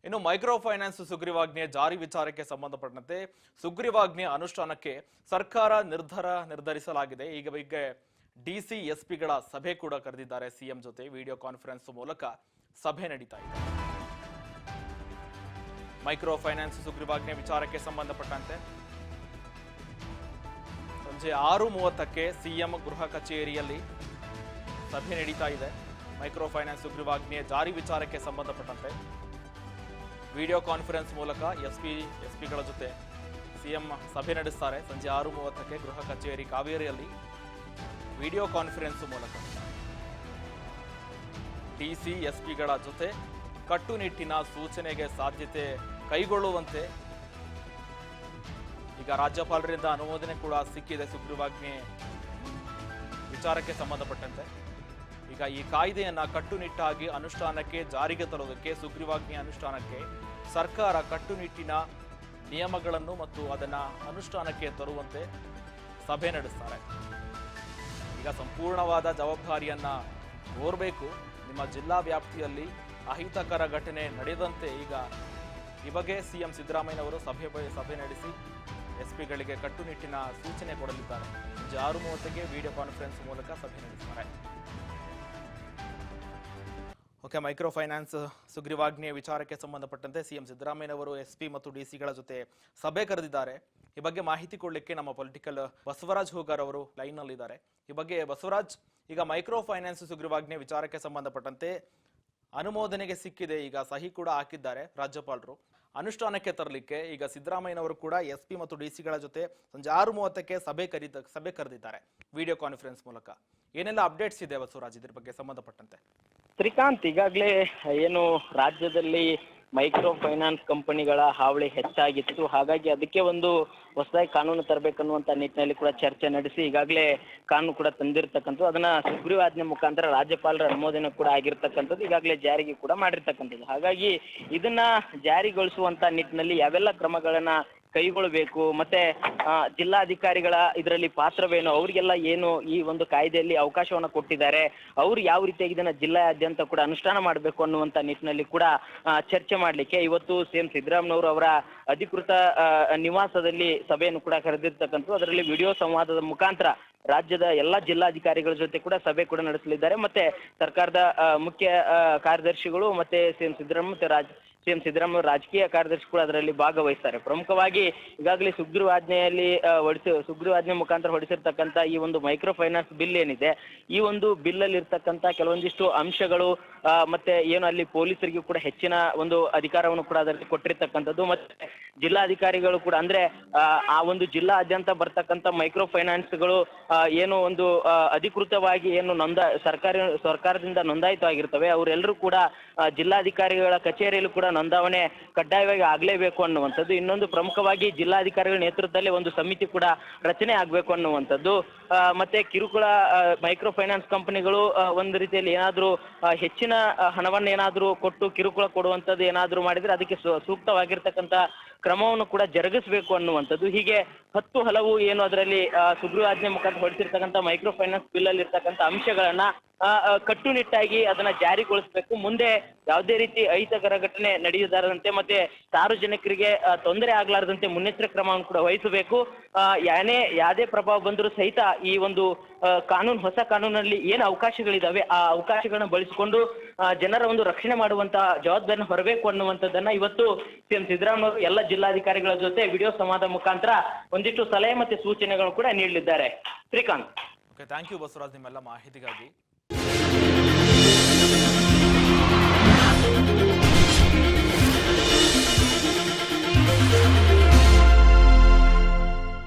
ಇನ್ನು micro finance ಸುಗ್ರೀವಾಜ್ಞೆ ಜಾರಿ ವಿಚಾರಕ್ಕೆ ಸಂಬಂಧಪಟ್ಟಂತೆ ಸುಗ್ರೀವಾಜ್ಞೆ ಅನುಷ್ಠಾನಕ್ಕೆ ಸರ್ಕಾರ ನಿರ್ಧರಿಸಲಾಗಿದೆ. ಈಗ ಡಿಸಿ ಎಸ್ಪಿಗಳ ಸಭೆ ಕೂಡ ಕರೆದಿದ್ದಾರೆ. ಸಿಎಂ ಜೊತೆ ವಿಡಿಯೋ ಕಾನ್ಫರೆನ್ಸ್ ಮೂಲಕ ಸಭೆ ನಡೀತಾ ಇದೆ. ಮೈಕ್ರೋ ಫೈನಾನ್ಸ್ ಸುಗ್ರೀವಾಜ್ಞೆ ವಿಚಾರಕ್ಕೆ ಸಂಬಂಧಪಟ್ಟಂತೆ ಸಂಜೆ 6:30ಕ್ಕೆ ಸಿಎಂ ಗೃಹ ಕಚೇರಿಯಲ್ಲಿ ಸಭೆ ನಡೀತಾ ಇದೆ. ಮೈಕ್ರೋ ಫೈನಾನ್ಸ್ ಸುಗ್ರೀವಾಜ್ಞೆ ಜಾರಿ ವಿಚಾರಕ್ಕೆ ಸಂಬಂಧಪಟ್ಟಂತೆ ವಿಡಿಯೋ ಕಾನ್ಫರೆನ್ಸ್ ಮೂಲಕ ಎಸ್ಪಿಗಳ ಜೊತೆ ಸಿಎಂ ಸಭೆ ನಡೆಸ್ತಾರೆ. ಸಂಜೆ 6:30ಕ್ಕೆ ಗೃಹ ಕಚೇರಿ ಕಾವೇರಿಯಲ್ಲಿ ವಿಡಿಯೋ ಕಾನ್ಫರೆನ್ಸ್ ಮೂಲಕ ಡಿಸಿ ಎಸ್ಪಿಗಳ ಜೊತೆ ಕಟ್ಟುನಿಟ್ಟಿನ ಸೂಚನೆಗೆ ಸಾಧ್ಯತೆ ಕೈಗೊಳ್ಳುವಂತೆ ಈಗ ರಾಜ್ಯಪಾಲರಿಂದ ಅನುಮೋದನೆ ಕೂಡ ಸಿಕ್ಕಿದೆ. ಸುಗ್ರೀವಾಜ್ಞೆ ವಿಚಾರಕ್ಕೆ ಸಂಬಂಧಪಟ್ಟಂತೆ ಈಗ ಈ ಕಾಯ್ದೆಯನ್ನ ಕಟ್ಟುನಿಟ್ಟಾಗಿ ಅನುಷ್ಠಾನಕ್ಕೆ ಜಾರಿಗೆ ತರುವುದಕ್ಕೆ ಸುಗ್ರೀವಾಜ್ಞೆ ಅನುಷ್ಠಾನಕ್ಕೆ ಸರ್ಕಾರ ಕಟ್ಟುನಿಟ್ಟಿನ ನಿಯಮಗಳನ್ನು ಮತ್ತು ಅದನ್ನ ಅನುಷ್ಠಾನಕ್ಕೆ ತರುವಂತೆ ಸಭೆ ನಡೆಸ್ತಾರೆ. ಈಗ ಸಂಪೂರ್ಣವಾದ ಜವಾಬ್ದಾರಿಯನ್ನ ಹೊರಬೇಕು. ನಿಮ್ಮ ಜಿಲ್ಲಾ ವ್ಯಾಪ್ತಿಯಲ್ಲಿ ಅಹಿತಕರ ಘಟನೆ ನಡೆದಂತೆ ಈಗ ಈ ಬಗ್ಗೆ ಸಿಎಂ ಸಿದ್ದರಾಮಯ್ಯನವರು ಸಭೆ ನಡೆಸಿ ಎಸ್ಪಿಗಳಿಗೆ ಕಟ್ಟುನಿಟ್ಟಿನ ಸೂಚನೆ ಕೊಡಲಿದ್ದಾರೆ. ಸಂಜೆ 6:30ಕ್ಕೆ ವಿಡಿಯೋ ಕಾನ್ಫರೆನ್ಸ್ ಮೂಲಕ ಸಭೆ ನಡೆಸ್ತಾರೆ. ಓಕೆ, ಮೈಕ್ರೋ ಫೈನಾನ್ಸ್ ಸುಗ್ರೀವಾಜ್ಞೆ ವಿಚಾರಕ್ಕೆ ಸಂಬಂಧಪಟ್ಟಂತೆ ಸಿಎಂ ಸಿದ್ದರಾಮಯ್ಯನವರು ಎಸ್ಪಿ ಮತ್ತು ಡಿಸಿಗಳ ಜೊತೆ ಸಭೆ ಕರೆದಿದ್ದಾರೆ. ಈ ಬಗ್ಗೆ ಮಾಹಿತಿ ಕೊಡಲಿಕ್ಕೆ ನಮ್ಮ ಪೊಲಿಟಿಕಲ್ ಬಸವರಾಜ್ ಹೋಗಾರ್ ಅವರು ಲೈನ್ ನಲ್ಲಿದ್ದಾರೆ. ಈ ಬಗ್ಗೆ ಬಸವರಾಜ್, ಈಗ ಮೈಕ್ರೋ ಫೈನಾನ್ಸ್ ಸುಗ್ರೀವಾಜ್ಞೆ ವಿಚಾರಕ್ಕೆ ಸಂಬಂಧಪಟ್ಟಂತೆ ಅನುಮೋದನೆಗೆ ಸಿಕ್ಕಿದೆ. ಈಗ ಸಹಿ ಕೂಡ ಹಾಕಿದ್ದಾರೆ ರಾಜ್ಯಪಾಲರು. ಅನುಷ್ಠಾನಕ್ಕೆ ತರಲಿಕ್ಕೆ ಈಗ ಸಿದ್ದರಾಮಯ್ಯನವರು ಕೂಡ ಎಸ್ಪಿ ಮತ್ತು ಡಿಸಿಗಳ ಜೊತೆ ಸಂಜೆ 6:30ಕ್ಕೆ ಸಭೆ ಕರೆದಿದ್ದಾರೆ ವಿಡಿಯೋ ಕಾನ್ಫರೆನ್ಸ್ ಮೂಲಕ. ಏನೆಲ್ಲ ಅಪ್ಡೇಟ್ಸ್ ಇದೆ ಬಸವರಾಜ್ ಇದ್ರ ಬಗ್ಗೆ ಸಂಬಂಧಪಟ್ಟಂತೆ? ಶ್ರೀಕಾಂತ್, ಈಗಾಗಲೇ ಏನು ರಾಜ್ಯದಲ್ಲಿ ಮೈಕ್ರೋ ಫೈನಾನ್ಸ್ ಕಂಪನಿಗಳ ಹಾವಳಿ ಹೆಚ್ಚಾಗಿತ್ತು. ಹಾಗಾಗಿ ಅದಕ್ಕೆ ಒಂದು ಹೊಸದಾಗಿ ಕಾನೂನು ತರಬೇಕನ್ನುವಂತ ನಿಟ್ಟಿನಲ್ಲಿ ಕೂಡ ಚರ್ಚೆ ನಡೆಸಿ ಈಗಾಗಲೇ ಕಾನೂನು ಕೂಡ ತಂದಿರತಕ್ಕಂಥದ್ದು. ಅದನ್ನ ಸುಗ್ರೀವಾಜ್ಞೆ ಮುಖಾಂತರ ರಾಜ್ಯಪಾಲರ ಅನುಮೋದನೆ ಕೂಡ ಆಗಿರ್ತಕ್ಕಂಥದ್ದು, ಈಗಾಗಲೇ ಜಾರಿಗೆ ಕೂಡ ಮಾಡಿರ್ತಕ್ಕಂಥದ್ದು. ಹಾಗಾಗಿ ಇದನ್ನ ಜಾರಿಗೊಳಿಸುವಂತ ನಿಟ್ಟಿನಲ್ಲಿ ಯಾವೆಲ್ಲ ಕ್ರಮಗಳನ್ನ ಕೈಗೊಳ್ಳಬೇಕು, ಮತ್ತೆ ಜಿಲ್ಲಾಧಿಕಾರಿಗಳ ಇದರಲ್ಲಿ ಪಾತ್ರವೇನು, ಅವರಿಗೆಲ್ಲ ಏನು ಈ ಒಂದು ಕಾಯ್ದೆಯಲ್ಲಿ ಅವಕಾಶವನ್ನ ಕೊಟ್ಟಿದ್ದಾರೆ, ಅವ್ರು ಯಾವ ರೀತಿಯಾಗಿ ಇದನ್ನ ಜಿಲ್ಲೆಯಾದ್ಯಂತ ಕೂಡ ಅನುಷ್ಠಾನ ಮಾಡಬೇಕು ಅನ್ನುವಂತ ನಿಟ್ಟಿನಲ್ಲಿ ಕೂಡ ಚರ್ಚೆ ಮಾಡ್ಲಿಕ್ಕೆ ಇವತ್ತು ಸಿಎಂ ಸಿದ್ದರಾಮಯ್ಯನವರು ಅವರ ಅಧಿಕೃತ ನಿವಾಸದಲ್ಲಿ ಸಭೆಯನ್ನು ಕೂಡ ಕರೆದಿರ್ತಕ್ಕಂಥದ್ದು. ಅದರಲ್ಲಿ ವಿಡಿಯೋ ಸಂವಾದದ ಮುಖಾಂತರ ರಾಜ್ಯದ ಎಲ್ಲಾ ಜಿಲ್ಲಾಧಿಕಾರಿಗಳ ಜೊತೆ ಕೂಡ ಸಭೆ ಕೂಡ ನಡೆಸಲಿದ್ದಾರೆ. ಮತ್ತೆ ಸರ್ಕಾರದ ಮುಖ್ಯ ಕಾರ್ಯದರ್ಶಿಗಳು ಮತ್ತೆ ಸಿಎಂ ಸಿದ್ದರಾಮಯ್ಯ ರಾಜಕೀಯ ಕಾರ್ಯದರ್ಶಿ ಕೂಡ ಅದರಲ್ಲಿ ಭಾಗವಹಿಸ್ತಾರೆ. ಪ್ರಮುಖವಾಗಿ ಈಗಾಗಲೇ ಸುಗ್ರೀವಾಜ್ಞೆ ಮುಖಾಂತರ ಹೊರಡಿಸಿರ್ತಕ್ಕಂಥ ಈ ಒಂದು ಮೈಕ್ರೋ ಫೈನಾನ್ಸ್ ಬಿಲ್ ಏನಿದೆ, ಈ ಒಂದು ಬಿಲ್ ಅಲ್ಲಿ ಇರ್ತಕ್ಕಂಥ ಕೆಲವೊಂದಿಷ್ಟು ಅಂಶಗಳು ಮತ್ತೆ ಏನು ಅಲ್ಲಿ ಪೊಲೀಸರಿಗೂ ಕೂಡ ಹೆಚ್ಚಿನ ಒಂದು ಅಧಿಕಾರವನ್ನು ಕೂಡ ಅದರಲ್ಲಿ ಕೊಟ್ಟಿರ್ತಕ್ಕಂಥದ್ದು. ಮತ್ತೆ ಜಿಲ್ಲಾಧಿಕಾರಿಗಳು ಕೂಡ ಅಂದ್ರೆ ಆ ಒಂದು ಜಿಲ್ಲಾದ್ಯಂತ ಬರ್ತಕ್ಕಂಥ ಮೈಕ್ರೋ ಫೈನಾನ್ಸ್ಗಳು ಏನು ಒಂದು ಅಧಿಕೃತವಾಗಿ ಏನು ಸರ್ಕಾರದಿಂದ ನೋಂದಾಯಿತ ಆಗಿರ್ತವೆ, ಅವರೆಲ್ಲರೂ ಕೂಡ ಜಿಲ್ಲಾಧಿಕಾರಿಗಳ ಕಚೇರಿಯಲ್ಲೂ ಕೂಡ ನೋಂದಾವಣೆ ಕಡ್ಡಾಯವಾಗಿ ಆಗ್ಲೇಬೇಕು ಅನ್ನುವಂಥದ್ದು. ಇನ್ನೊಂದು ಪ್ರಮುಖವಾಗಿ ಜಿಲ್ಲಾಧಿಕಾರಿಗಳ ನೇತೃತ್ವದಲ್ಲಿ ಒಂದು ಸಮಿತಿ ಕೂಡ ರಚನೆ ಆಗ್ಬೇಕು ಅನ್ನುವಂಥದ್ದು. ಮತ್ತೆ ಕಿರುಕುಳ ಮೈಕ್ರೋ ಫೈನಾನ್ಸ್ ಕಂಪನಿಗಳು ಒಂದು ರೀತಿಯಲ್ಲಿ ಏನಾದ್ರೂ ಹೆಚ್ಚಿನ ಹಣವನ್ನು ಏನಾದ್ರೂ ಕೊಟ್ಟು ಕಿರುಕುಳ ಕೊಡುವಂಥದ್ದು ಏನಾದ್ರೂ ಮಾಡಿದ್ರೆ ಅದಕ್ಕೆ ಸೂಕ್ತವಾಗಿರ್ತಕ್ಕಂಥ ಕ್ರಮವನ್ನು ಕೂಡ ಜರುಗಿಸಬೇಕು ಅನ್ನುವಂಥದ್ದು. ಹೀಗೆ ಹಲವು ಏನು ಅದರಲ್ಲಿ ಸುಗ್ರೀವಾಜ್ಞೆ ಮುಖಾಂತರ ಹೊರಡಿಸಿರ್ತಕ್ಕಂಥ ಮೈಕ್ರೋ ಫೈನಾನ್ಸ್ ಬಿಲ್ ಅಲ್ಲಿ ಇರ್ತಕ್ಕಂಥ ಅಂಶಗಳನ್ನ ಕಟ್ಟುನಿಟ್ಟಾಗಿ ಅದನ್ನ ಜಾರಿಗೊಳಿಸಬೇಕು. ಮುಂದೆ ಯಾವುದೇ ರೀತಿ ಅಹಿತಕರ ಘಟನೆ ನಡೆಯದಾರದಂತೆ ಮತ್ತೆ ಸಾರ್ವಜನಿಕರಿಗೆ ತೊಂದರೆ ಆಗ್ಲಾರದಂತೆ ಮುನ್ನೆಚ್ಚರಿಕೆ ಕ್ರಮವನ್ನು ಕೂಡ ವಹಿಸಬೇಕು. ಯಾವುದೇ ಪ್ರಭಾವ ಬಂದರೂ ಸಹಿತ ಈ ಒಂದು ಹೊಸ ಕಾನೂನಲ್ಲಿ ಏನು ಅವಕಾಶಗಳಿದಾವೆ ಆ ಅವಕಾಶಗಳನ್ನ ಬಳಸಿಕೊಂಡು ಜನರ ಒಂದು ರಕ್ಷಣೆ ಮಾಡುವಂತಹ ಜವಾಬ್ದಾರಿನ ಹೊರಬೇಕು ಅನ್ನುವಂಥದ್ದನ್ನ ಇವತ್ತು ಸಿಎಂ ಸಿದ್ದರಾಮಯ್ಯ ಎಲ್ಲ ಜಿಲ್ಲಾಧಿಕಾರಿಗಳ ಜೊತೆ ವಿಡಿಯೋ ಸಂವಾದ ಮುಖಾಂತರ ಒಂದಿಷ್ಟು ಸಲಹೆ ಮತ್ತೆ ಸೂಚನೆಗಳನ್ನು ಕೂಡ ನೀಡಲಿದ್ದಾರೆ. ಶ್ರೀಕಾಂತ್, ಥ್ಯಾಂಕ್ ಯು ಬಸವರಾಜ್ ನಿಮ್ಮೆಲ್ಲ ಮಾಹಿತಿಗಾಗಿ.